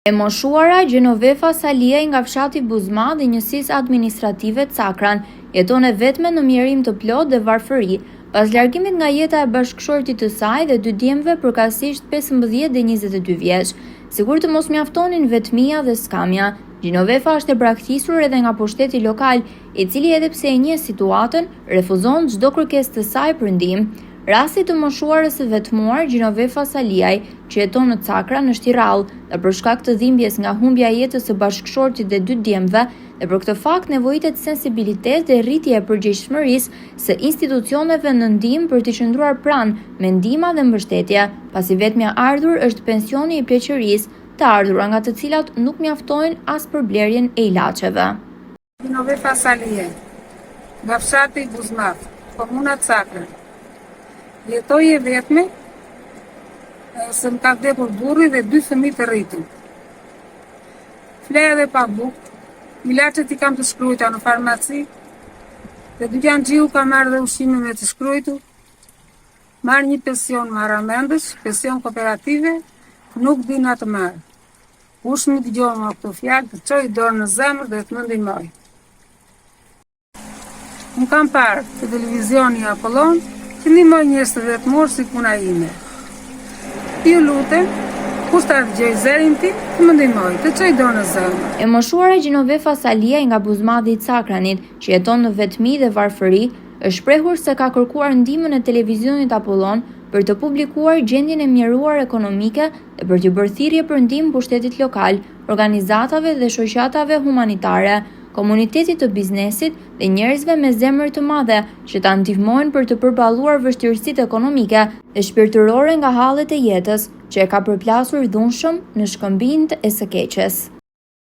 E moshuara Gjenovefa Saliaj nga fshati Buzma dhe njësisë administrative Cakran jeton e vetme në mjerim të plot dhe varfëri, pas largimit nga jeta e bashkëshortit të saj dhe dy djemve përkatësisht 15 dhe 22 vjeç. Sigur të mos mjaftonin vetmia dhe skamja, Gjenovefa është e braktisur edhe nga pushteti lokal, i cili edhe pse e njeh situatën, refuzon çdo kërkesë të saj për ndihmë. Rasti të moshuarës së vetmuar Gjenovefa Saliaj, që jeton në Cakra, është i rrallë dhe për shkak të dhimbjes nga humbja e jetës së bashkëshortit dhe dy djemve, dhe për këtë fakt nevojitet sensibilitet dhe rritje e përgjegjshmërisë së institucioneve në ndihmë për të qëndruar pranë me ndihma dhe mbështetje, pasi vetmja ardhur është pensioni i pleqërisë, të ardhura nga të cilat nuk mjaftojnë as për blerjen e ilaçeve. Gjenovefa Saliaj, nga fshati Buzmat, komuna Cakra. Jetoj e vetme, se më ka vdekur burri dhe 2 fëmijë të rritur. Fleja dhe pa bukë, ilaçet i kam të shkruajta në farmaci, dhe dyqan Gjiu ka marrë dhe ushqime me të shkruajtur, marrë një pension marramendësh, pension kooperative, nuk di na të marrë. Kush më dëgjon me këto fjalë, të çoj dorë në zemër dhe të më ndihmoj. Më kam parë te televizioni Apollon, që ndihmoj njerëz të vetmuar si puna ime. Ju lutem, kush ta dëgjoj zërin tim, të më ndihmoj, të çoj dorë në zemër. E moshuara Gjenovefa Saliaj nga Buzmadhi i Cakranit, që jeton në vetmi dhe varfëri, është shprehur se ka kërkuar ndihmën e televizionit Apollon për të publikuar gjendjen e mjeruar ekonomike dhe për të bërë thirrje për ndihmë pushtetit lokal, organizatave dhe shoqatave humanitare, komunitetit të biznesit dhe njerëzve me zemër të madhe që ta ndihmojnë për të përballuar vështirësitë ekonomike dhe shpirtërore nga hallet e jetës që e ka përplasur dhunshëm në shkëmbinjtë e së keqes.